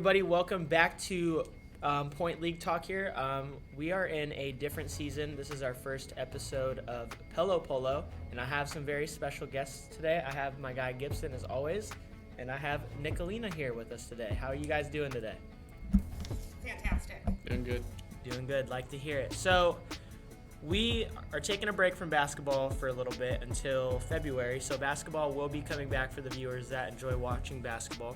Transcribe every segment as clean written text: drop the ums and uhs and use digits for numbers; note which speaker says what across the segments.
Speaker 1: everybody. Welcome back to Point League Talk here. We are in a different season. This is our first episode of Pillo Polo, and I have some very special guests today. I have my guy Gibson, as always, and I have Nicolina here with us today. How are you guys doing today?
Speaker 2: Fantastic.
Speaker 3: Doing good.
Speaker 1: Doing good. Like to hear it. So we are taking a break from basketball for a little bit until February. So basketball will be coming back for the viewers that enjoy watching basketball.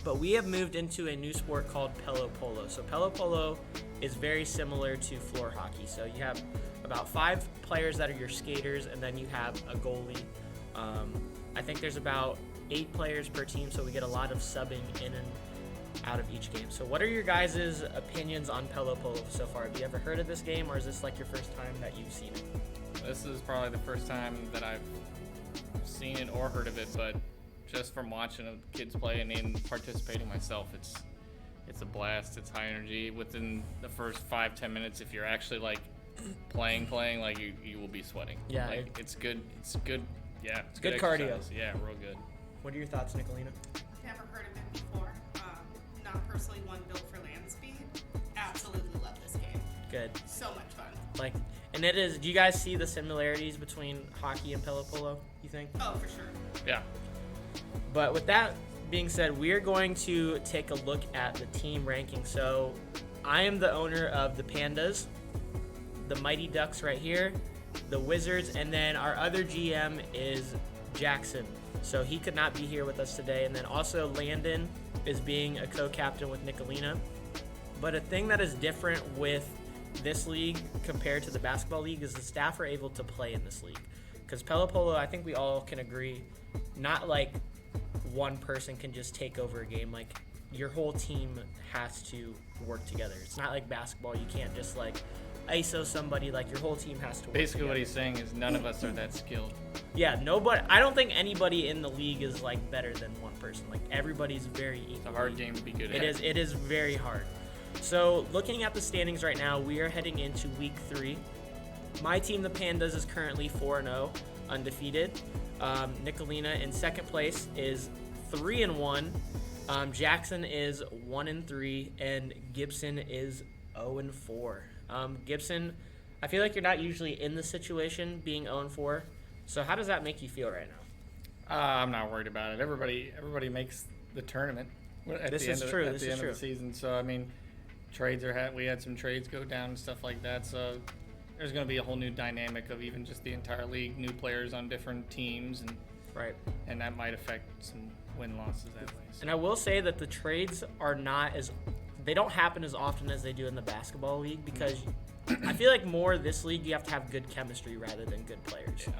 Speaker 1: But we have moved into a new sport called Pillo Polo. So Pillo Polo is very similar to floor hockey. So you have about 5 players that are your skaters, and then you have a goalie. I think there's about 8 players per team, so we get a lot of subbing in and out of each game. So what are your guys' opinions on Pillo Polo so far? Have you ever heard of this game, or is this like your first time that you've seen it?
Speaker 3: This is probably the first time that I've seen it or heard of it, but just from watching the kids play and then participating myself, it's a blast. It's high energy. Within the first 5-10 minutes, if you're actually like playing, like you will be sweating.
Speaker 1: Yeah,
Speaker 3: like, it's good. It's good. Yeah, it's
Speaker 1: good
Speaker 3: exercise.
Speaker 1: cardio.
Speaker 3: Yeah, real good.
Speaker 1: What are your thoughts, Nicolina?
Speaker 2: Never heard of it before. Not personally one built for land speed. Absolutely love this game.
Speaker 1: Good.
Speaker 2: So much fun.
Speaker 1: And it is. Do you guys see the similarities between hockey and Pillo Polo? You think?
Speaker 2: Oh, for sure.
Speaker 3: Yeah.
Speaker 1: But with that being said, we are going to take a look at the team ranking. So I am the owner of the Pandas, the Mighty Ducks right here, the Wizards, and then our other GM is Jackson. So he could not be here with us today. And then also Landon is being a co-captain with Nicolina. But a thing that is different with this league compared to the basketball league is the staff are able to play in this league. Because Pillo Polo, I think we all can agree, not like one person can just take over a game. Like, your whole team has to work together. It's not like basketball. You can't just like ISO somebody. Like, your whole team has to work
Speaker 3: Basically,
Speaker 1: together.
Speaker 3: what he's saying is none of us are that skilled.
Speaker 1: Yeah, nobody. I don't think anybody in the league is like better than one person. Like, everybody's very equal.
Speaker 3: It's a hard game to be good at.
Speaker 1: It is very hard. So looking at the standings right now, we are heading into week 3. My team, the Pandas, is currently 4-0, undefeated. Nicolina in second place is 3-1. Jackson is 1-3, and Gibson is 0-4. Gibson, I feel like you're not usually in this situation, being 0-4. So how does that make you feel right now?
Speaker 3: I'm not worried about it. Everybody makes the tournament at
Speaker 1: This
Speaker 3: the
Speaker 1: is
Speaker 3: end
Speaker 1: true.
Speaker 3: of,
Speaker 1: This
Speaker 3: at the
Speaker 1: is
Speaker 3: end of
Speaker 1: true.
Speaker 3: the season. So I mean, we had some trades go down and stuff like that. So there's going to be a whole new dynamic of even just the entire league, new players on different teams, and
Speaker 1: Right.
Speaker 3: and that might affect some win losses that way. So.
Speaker 1: And I will say that the trades are not they don't happen as often as they do in the basketball league, because I feel like more this league you have to have good chemistry rather than good players.
Speaker 3: Yeah.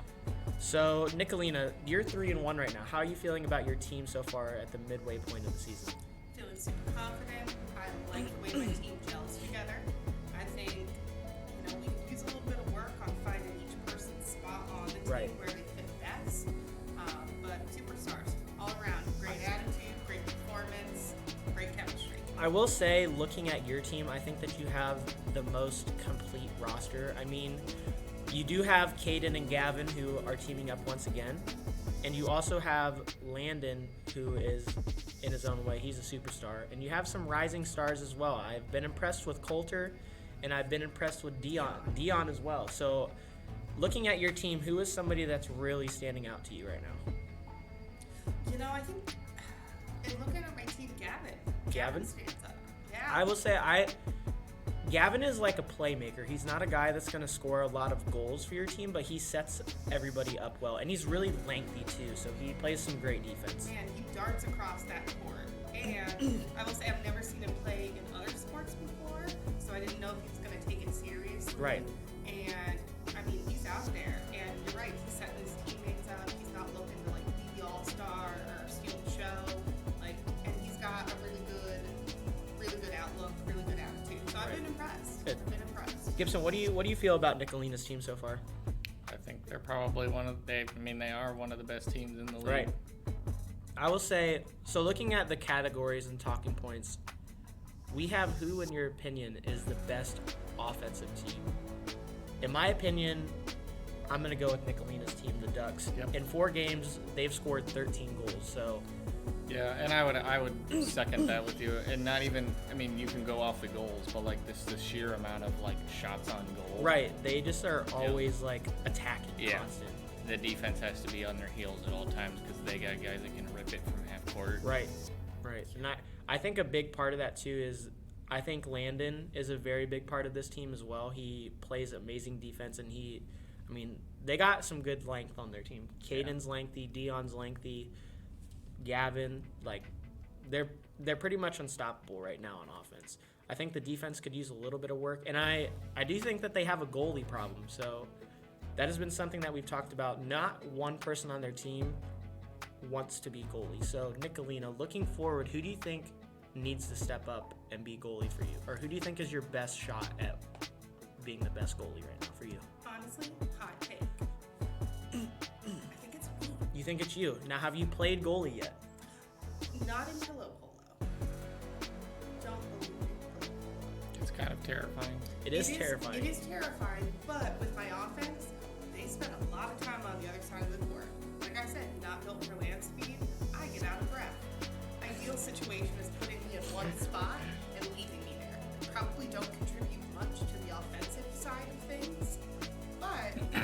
Speaker 1: So Nicolina, you're 3-1 right now. How are you feeling about your team so far at the midway point of the season?
Speaker 2: Feeling super confident. I like the way my team gels together. I think, we could use a little bit of work on finding each person's spot on the team
Speaker 1: Right.
Speaker 2: where they fit best. But superstars all around. Great attitude, great performance, great chemistry.
Speaker 1: I will say, looking at your team, I think that you have the most complete roster. I mean, you do have Caden and Gavin, who are teaming up once again. And you also have Landon, who is in his own way. He's a superstar. And you have some rising stars as well. I've been impressed with Coulter, and I've been impressed with Dion as well. So looking at your team, who is somebody that's really standing out to you right now?
Speaker 2: I think, and looking at my team, Gavin.
Speaker 1: Gavin?
Speaker 2: Stands up. Yeah.
Speaker 1: I will say Gavin is like a playmaker. He's not a guy that's going to score a lot of goals for your team, but he sets everybody up well. And he's really lengthy too, so he plays some great defense.
Speaker 2: Man, he darts across that court. And I will say I've never seen him play in other sports before, so I didn't know if he was going to take it seriously.
Speaker 1: Right.
Speaker 2: And, he's out there. And you're right, he's setting his teammates up. He's not looking to, be the all-star or steal the show. And he's got a really good outlook, really good attitude. So I've been impressed.
Speaker 1: Good.
Speaker 2: I've been impressed.
Speaker 1: Gibson, what do you feel about Nicolina's team so far?
Speaker 3: I think they're probably they are one of the best teams in the league.
Speaker 1: Right. I will say, so looking at the categories and talking points, we have who, in your opinion, is the best offensive team? In my opinion, I'm going to go with Nicolina's team, the Ducks.
Speaker 3: Yep.
Speaker 1: In 4 games, they've scored 13 goals. So,
Speaker 3: Yeah, and I would second that with you. And not even, I mean, you can go off the goals, but like the sheer amount of like shots on goal.
Speaker 1: right, they just are always like attacking
Speaker 3: Yeah.
Speaker 1: constant.
Speaker 3: The defense has to be on their heels at all times because they got guys that can rip it from half court.
Speaker 1: Right. And I think a big part of that too is I think Landon is a very big part of this team as well. He plays amazing defense, and they got some good length on their team. Caden's lengthy, Dion's lengthy, Gavin, like they're pretty much unstoppable right now on offense. I think the defense could use a little bit of work, and I do think that they have a goalie problem. So that has been something that we've talked about. Not one person on their team wants to be goalie. So Nicolina, looking forward, who do you think needs to step up and be goalie for you? Or who do you think is your best shot at being the best goalie right now for you?
Speaker 2: Honestly, hot take. I think it's me.
Speaker 1: You think it's you. Now, have you played goalie yet?
Speaker 2: Not in Pillo Polo. Don't believe in Pillo Polo.
Speaker 3: It's kind of terrifying.
Speaker 1: It is terrifying.
Speaker 2: It is terrifing, but with my offense, they spend a lot of time on the other side of the court. Like I said, not built for land speed. I get out of breath. Ideal situation is putting me in one spot and leaving me there. Probably don't contribute much to the offensive side of things, but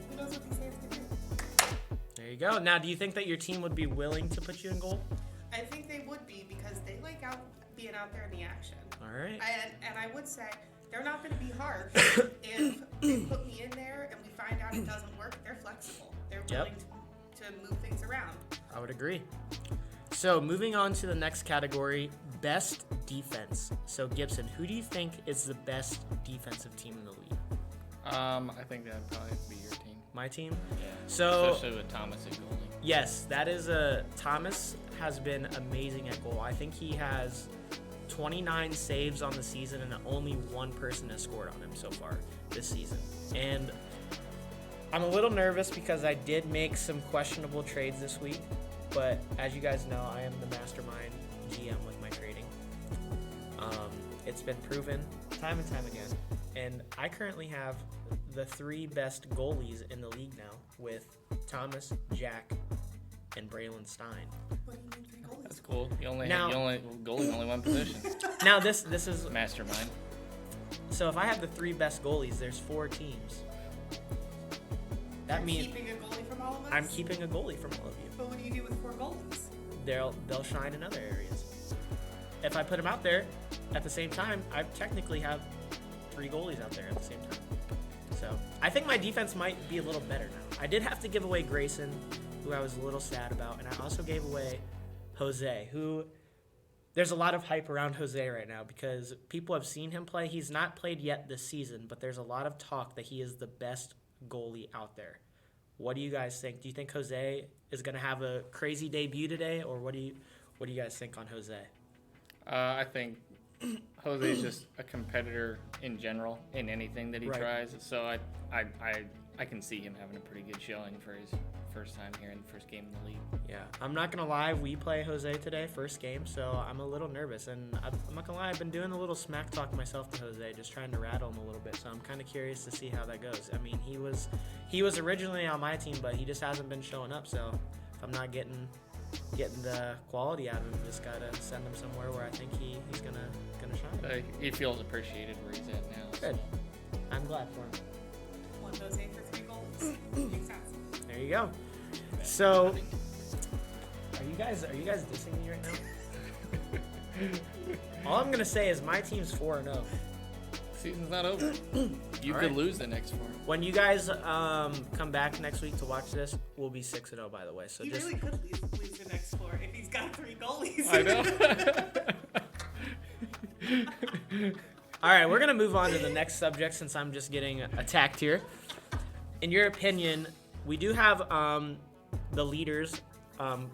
Speaker 2: who knows what these hands can do.
Speaker 1: There you go. Now, do you think that your team would be willing to put you in goal?
Speaker 2: I think they would be because they like being out there in the action.
Speaker 1: All right.
Speaker 2: And I would say they're not going to be harsh if they put me in there and we find out it doesn't work. They're flexible. They're willing to move things around.
Speaker 1: I would agree. So moving on to the next category, best defense. So Gibson, who do you think is the best defensive team in the league?
Speaker 3: I think that'd probably be your team.
Speaker 1: My team?
Speaker 3: Yeah.
Speaker 1: So
Speaker 3: Especially with Thomas at goalie.
Speaker 1: yes, that is Thomas has been amazing at goal. I think he has 29 saves on the season, and only one person has scored on him so far this season. And I'm a little nervous because I did make some questionable trades this week, but as you guys know, I am the mastermind GM with my trading. It's been proven time and time again, and I currently have the 3 best goalies in the league now with Thomas, Jack, and Braylon Stein.
Speaker 2: What do you need 3 goalies?
Speaker 3: That's cool. Goalie only one position.
Speaker 1: Now this is
Speaker 3: Mastermind.
Speaker 1: so if I have the 3 best goalies, there's 4 teams. That
Speaker 2: You're
Speaker 1: means
Speaker 2: keeping a goalie from all of us?
Speaker 1: I'm keeping a goalie from all of you.
Speaker 2: But what do you do with 4 goalies?
Speaker 1: They'll shine in other areas. If I put them out there at the same time, I technically have 3 goalies out there at the same time. So I think my defense might be a little better now. I did have to give away Grayson, who I was a little sad about, and I also gave away Jose, who there's a lot of hype around Jose right now because people have seen him play. He's not played yet this season, but there's a lot of talk that he is the best goalie out there. What do you guys think? Do you think Jose is going to have a crazy debut today, or what do you guys think on Jose?
Speaker 3: I think Jose is just a competitor in general in anything that he
Speaker 1: Right.
Speaker 3: tries. So I can see him having a pretty good showing for his first time here in the first game in the league.
Speaker 1: Yeah, I'm not going to lie. We play Jose today, first game, so I'm a little nervous. And I'm not going to lie, I've been doing a little smack talk myself to Jose, just trying to rattle him a little bit. So I'm kind of curious to see how that goes. I mean, he was originally on my team, but he just hasn't been showing up. So if I'm not getting the quality out of him, just got to send him somewhere where I think he's going to shine.
Speaker 3: He feels appreciated where he's at now.
Speaker 1: Good. I'm glad for him.
Speaker 2: 1 Jose for 3 goalies. Makes sense.
Speaker 1: There you go. So, are you guys dissing me right now? All I'm gonna say is my team's 4-0.
Speaker 3: Season's not over. You
Speaker 1: All
Speaker 3: could
Speaker 1: right.
Speaker 3: lose the next 4.
Speaker 1: When you guys come back next week to watch this, we'll be 6-0, by the way. So
Speaker 2: He
Speaker 1: just
Speaker 2: really could lose the next 4 if he's got 3 goalies.
Speaker 3: I know.
Speaker 1: all right, we're gonna move on to the next subject since I'm just getting attacked here. In your opinion, we do have the leaders.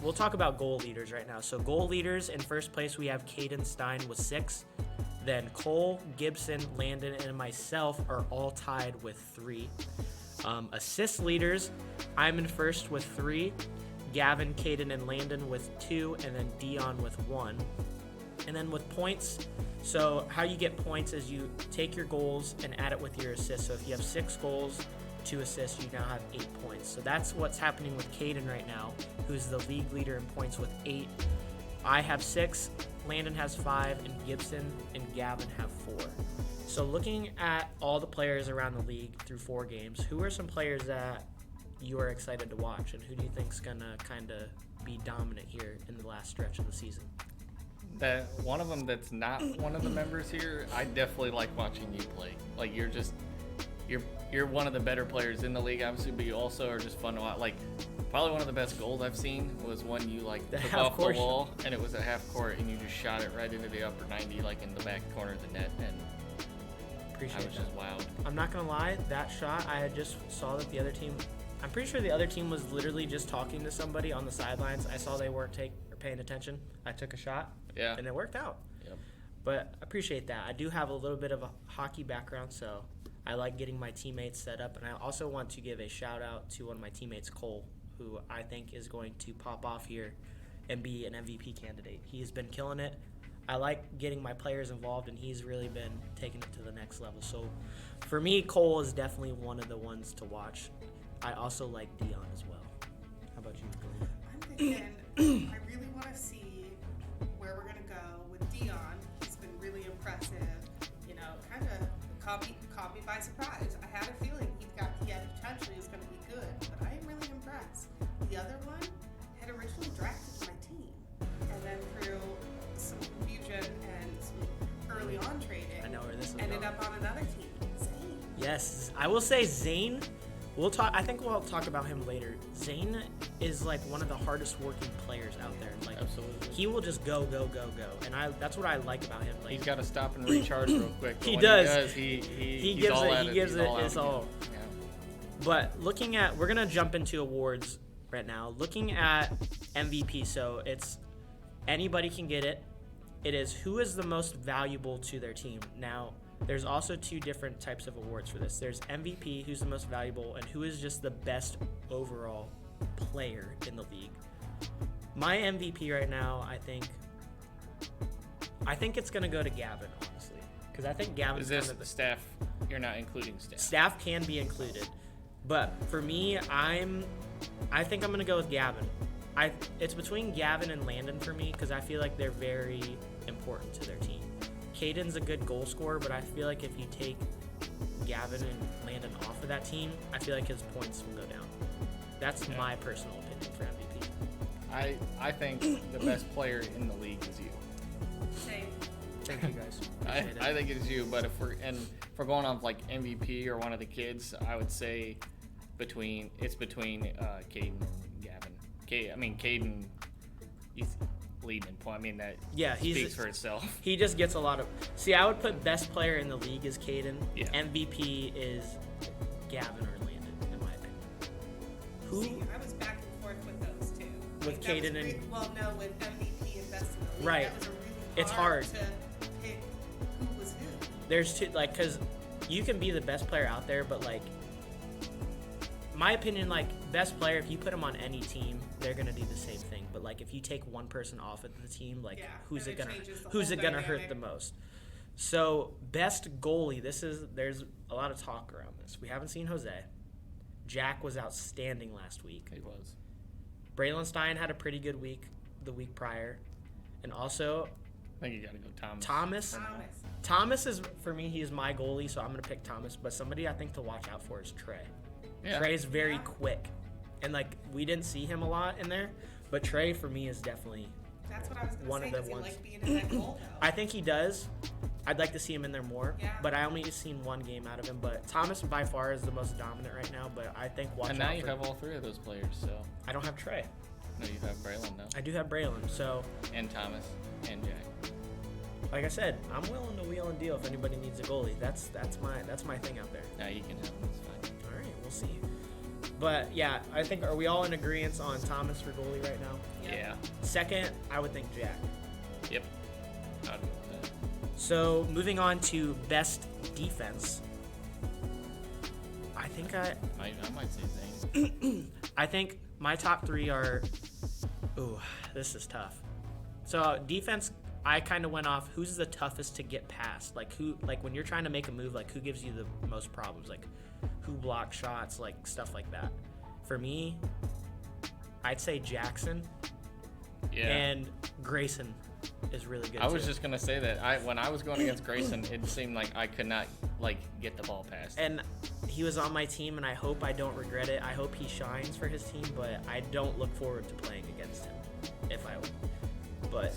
Speaker 1: We'll talk about goal leaders right now. So goal leaders, in first place, we have Caden Stein with 6. Then Cole, Gibson, Landon, and myself are all tied with 3. Assist leaders, I'm in first with 3. Gavin, Caden, and Landon with 2. And then Dion with 1. And then with points, so how you get points is you take your goals and add it with your assists. So if you have 6 goals, 2 assists, you now have 8 points. So that's what's happening with Caden right now, who's the league leader in points with 8. I have 6, Landon has 5, and Gibson and Gavin have 4. So looking at all the players around the league through 4 games, who are some players that you are excited to watch, and who do you think's gonna kind of be dominant here in the last stretch of the season?
Speaker 3: That one of them that's not one of the members here, I definitely like watching you play. Like you're one of the better players in the league, obviously, but you also are just fun to watch. Like probably one of the best goals I've seen was one you like
Speaker 1: The
Speaker 3: took
Speaker 1: half
Speaker 3: off the
Speaker 1: court
Speaker 3: wall, and it was a half court, and you just shot it right into the upper 90, like in the back corner of the net, and
Speaker 1: Appreciate
Speaker 3: I was
Speaker 1: that.
Speaker 3: just wowed.
Speaker 1: I'm not gonna lie, that shot, I had just saw that the other team, I'm pretty sure the other team was literally just talking to somebody on the sidelines. I saw they weren't paying attention. I took a shot,
Speaker 3: Yeah.
Speaker 1: and it worked out.
Speaker 3: Yep.
Speaker 1: But I appreciate that. I do have a little bit of a hockey background, so I like getting my teammates set up. And I also want to give a shout out to one of my teammates, Cole, who I think is going to pop off here and be an MVP candidate. He's been killing it. I like getting my players involved, and he's really been taking it to the next level. So for me, Cole is definitely one of the ones to watch. I also like Dion as well. How about you, Cole?
Speaker 2: I'm thinking, I really want to see where we're going to go with Dion. He's been really impressive. You know, kind of caught me by surprise. I had a feeling he had potential. He was going to be good, but I am really impressed. The other one had originally drafted to my team, and then through some confusion and some early on trading,
Speaker 1: I know where this is
Speaker 2: ended
Speaker 1: going.
Speaker 2: up on another team. Zane.
Speaker 1: Yes, I will say Zane. I think we'll talk about him later. Zane is like one of the hardest working players out there. Like
Speaker 3: Absolutely.
Speaker 1: he will just go, and that's what I like about him. Like
Speaker 3: He's got to stop and recharge real quick. But
Speaker 1: He
Speaker 3: when
Speaker 1: does.
Speaker 3: He
Speaker 1: he
Speaker 3: he's
Speaker 1: gives
Speaker 3: all
Speaker 1: it.
Speaker 3: at
Speaker 1: He gives
Speaker 3: He's
Speaker 1: it
Speaker 3: all out
Speaker 1: his
Speaker 3: again.
Speaker 1: all.
Speaker 3: Yeah.
Speaker 1: But we're gonna jump into awards right now. Looking at MVP, so it's anybody can get it. It is who is the most valuable to their team. Now, there's also 2 different types of awards for this. There's MVP, who's the most valuable, and who is just the best overall player in the league. My MVP right now, I think it's gonna go to Gavin, honestly, because I think Gavin's
Speaker 3: Is this
Speaker 1: kind of
Speaker 3: the staff? You're not including staff.
Speaker 1: Staff can be included, but for me, I think I'm gonna go with Gavin. It's between Gavin and Landon for me because I feel like they're very important to their team. Caden's a good goal scorer, but I feel like if you take Gavin and Landon off of that team, I feel like his points will go down. That's my personal opinion for MVP.
Speaker 3: I think the best player in the league is you.
Speaker 2: Same.
Speaker 1: Thank you guys.
Speaker 3: I
Speaker 1: Appreciate it.
Speaker 3: think it is you, but if we're going off like MVP or one of the kids, I would say between Caden and Gavin. Caden, he's leading in point. I mean that speaks for itself.
Speaker 1: He just gets a lot of. See, I would put best player in the league is Caden.
Speaker 3: Yeah.
Speaker 1: MVP is Gavin or Landon, in my opinion. Who?
Speaker 2: See, I was back and forth with those two.
Speaker 1: With
Speaker 2: Like, that was
Speaker 1: Caden and-
Speaker 2: well, no, with MVP and best in the league.
Speaker 1: Right.
Speaker 2: That was a really
Speaker 1: It's hard.
Speaker 2: to pick who was who.
Speaker 1: There's 2, like, because you can be the best player out there, but like, my opinion, like best player, if you put them on any team, they're gonna do the same thing. But like, if you take one person off of the team, like,
Speaker 2: Yeah,
Speaker 1: who's
Speaker 2: then
Speaker 1: it
Speaker 2: it
Speaker 1: gonna
Speaker 2: changes the
Speaker 1: who's
Speaker 2: whole
Speaker 1: it gonna hurt
Speaker 2: dynamic.
Speaker 1: the most? So best goalie, there's a lot of talk around this. We haven't seen Jose. Jack was outstanding last week.
Speaker 3: He was.
Speaker 1: Braylon Stein had a pretty good week the week prior, and also
Speaker 3: I think you got to go Thomas.
Speaker 1: Thomas.
Speaker 2: Thomas.
Speaker 1: Thomas is, for me, he is my goalie, so I'm going to pick Thomas. But somebody I think to watch out for is Trey.
Speaker 3: Yeah.
Speaker 1: Trey's very
Speaker 2: Yeah.
Speaker 1: quick. And, like, we didn't see him a lot in there. But Trey, for me, is definitely
Speaker 2: That's what I was going
Speaker 1: one
Speaker 2: to
Speaker 1: of
Speaker 2: say.
Speaker 1: the
Speaker 2: Does he
Speaker 1: ones.
Speaker 2: like being in that goal, though?
Speaker 1: I think he does. I'd like to see him in there more.
Speaker 2: Yeah.
Speaker 1: But I only seen one game out of him. But Thomas, by far, is the most dominant right now. But I think watch
Speaker 3: And now
Speaker 1: out
Speaker 3: you
Speaker 1: for
Speaker 3: have all 3 of those players, so
Speaker 1: I don't have Trey.
Speaker 3: no, you have Braylon now,
Speaker 1: I do have Braylon. So,
Speaker 3: and Thomas, and Jack.
Speaker 1: like I said, I'm willing to wheel and deal if anybody needs a goalie. That's my thing out there.
Speaker 3: Now you can have him. It's fine.
Speaker 1: All right, we'll see. But yeah, I think, are we all in agreement on Thomas for goalie right now?
Speaker 3: Yeah.
Speaker 1: Second, I would think Jack.
Speaker 3: Yep. I'd go with that.
Speaker 1: So moving on to best defense. I think
Speaker 3: I might say Zane.
Speaker 1: I think my top 3 are. Ooh, this is tough. So defense, I kind of went off who's the toughest to get past. Like when you're trying to make a move, like who gives you the most problems? Like who blocks shots, like stuff like that. For me, I'd say Jackson.
Speaker 3: Yeah.
Speaker 1: And Grayson is really good.
Speaker 3: I was
Speaker 1: too.
Speaker 3: just gonna say that when I was going against Grayson, it seemed like I could not like get the ball past.
Speaker 1: And he was on my team, and I hope I don't regret it. I hope he shines for his team, but I don't look forward to playing against him if I would. But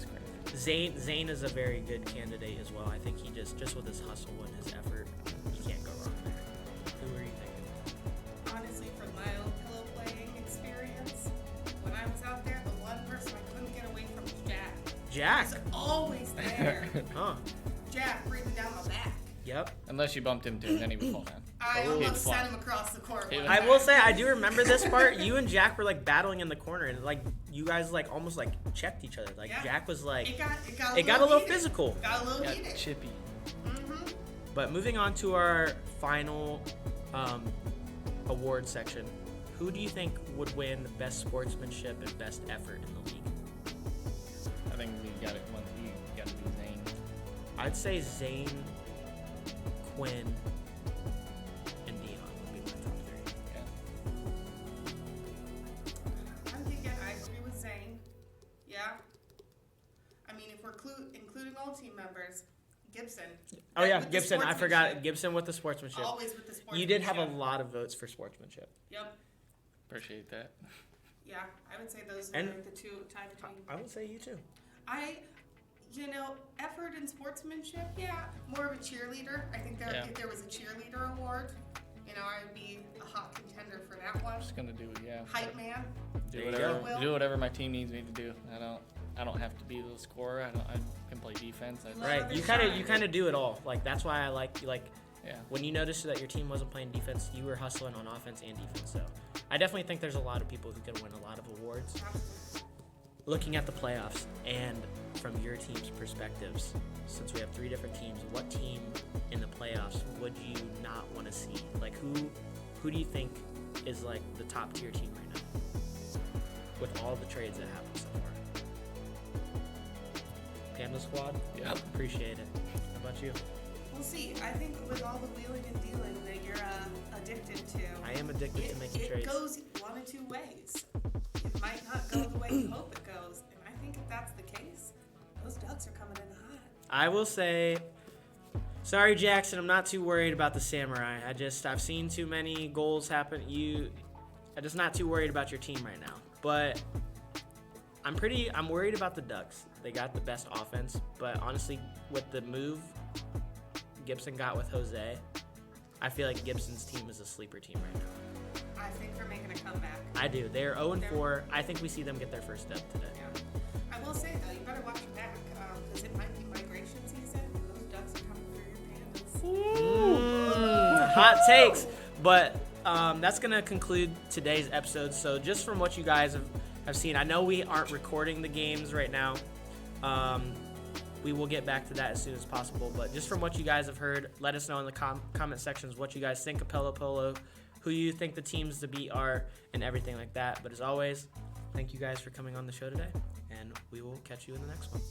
Speaker 1: Zane is a very good candidate as well. I think he just with his hustle and his effort, he can't go wrong there. Who are you thinking?
Speaker 2: Honestly, from my own pillow playing experience, when I was out there, the one person I couldn't get away from was Jack.
Speaker 1: Jack.
Speaker 2: He's always there.
Speaker 1: Huh.
Speaker 2: Jack breathing down my back.
Speaker 1: Yep.
Speaker 3: Unless you bumped him too, then he would fall down.
Speaker 2: I
Speaker 3: He'd
Speaker 2: almost
Speaker 3: fly.
Speaker 2: sent him across the court.
Speaker 3: He
Speaker 2: one
Speaker 3: would-
Speaker 1: I
Speaker 2: time.
Speaker 1: will say I do remember this part. You and Jack were like battling in the corner, and like you guys like almost like checked each other. Like
Speaker 2: Yeah.
Speaker 1: Jack was like
Speaker 2: It
Speaker 1: got a little
Speaker 2: heated.
Speaker 1: physical.
Speaker 2: Got a little
Speaker 3: Got
Speaker 2: heated.
Speaker 3: chippy.
Speaker 2: Mm-hmm.
Speaker 1: But moving on to our final award section, who do you think would win best sportsmanship and best effort in the league?
Speaker 3: I think we got it. You got to be Zane.
Speaker 1: I'd say Zane, Quinn, and Dion would be my top three.
Speaker 3: Yeah.
Speaker 2: I'm thinking I agree with Zane. Yeah. I mean, if we're including all team members, Gibson.
Speaker 1: Oh yeah,
Speaker 2: With the
Speaker 1: Gibson. I forgot
Speaker 2: sportsmanship.
Speaker 1: Gibson with the sportsmanship.
Speaker 2: Always with the sportsmanship.
Speaker 1: You did have a lot of votes for sportsmanship.
Speaker 2: Yep.
Speaker 3: Appreciate that.
Speaker 2: Yeah, I would say those
Speaker 1: And-
Speaker 2: are the two tied between.
Speaker 1: I would say you too.
Speaker 2: Effort and sportsmanship, yeah, more of a cheerleader. I think
Speaker 3: Yeah.
Speaker 2: if there was a cheerleader award, I would be a hot contender for that one.
Speaker 3: I'm just gonna do it. Yeah.
Speaker 2: Hype man.
Speaker 3: Do
Speaker 1: There you
Speaker 3: whatever.
Speaker 2: go.
Speaker 3: Do whatever my team needs me to do. I don't have to be the scorer. I can play defense.
Speaker 1: Right.
Speaker 2: others
Speaker 1: You
Speaker 2: shine.
Speaker 1: kind of do it all. Like that's why I like
Speaker 3: Yeah.
Speaker 1: when you noticed that your team wasn't playing defense, you were hustling on offense and defense. So I definitely think there's a lot of people who can win a lot of awards. Looking at the playoffs and from your team's perspectives, since we have three different teams, what team in the playoffs would you not want to see? Like who do you think is like the top tier team right now with all the trades that happened so far? Panda Squad?
Speaker 3: Yeah.
Speaker 1: Appreciate it. How about you?
Speaker 2: We'll see. I think with all the wheeling and dealing that you're addicted to,
Speaker 1: I am addicted to making
Speaker 2: it
Speaker 1: trades.
Speaker 2: goes one of two ways. It might not go the way you hope it goes, and I think if that's the case, those Ducks are coming in hot.
Speaker 1: I will say, sorry Jackson, I'm not too worried about the Samurai. I've seen too many goals happen. I'm just not too worried about your team right now. But I'm worried about the Ducks. They got the best offense, but honestly, with the move Gibson got with Jose, I feel like Gibson's team is a sleeper team right now.
Speaker 2: I think they're making a comeback.
Speaker 1: I do. They're 0-4. I think we see them get their first step today.
Speaker 2: Yeah. I will say though, you better watch your back because it might be migration season. And those Ducks are coming through your pandas.
Speaker 1: Hot takes. But that's going to conclude today's episode. So just from what you guys have seen, I know we aren't recording the games right now. We will get back to that as soon as possible. But just from what you guys have heard, let us know in the comment sections what you guys think of Pillo Polo, who you think the teams to beat are, and everything like that. But as always, thank you guys for coming on the show today, and we will catch you in the next one.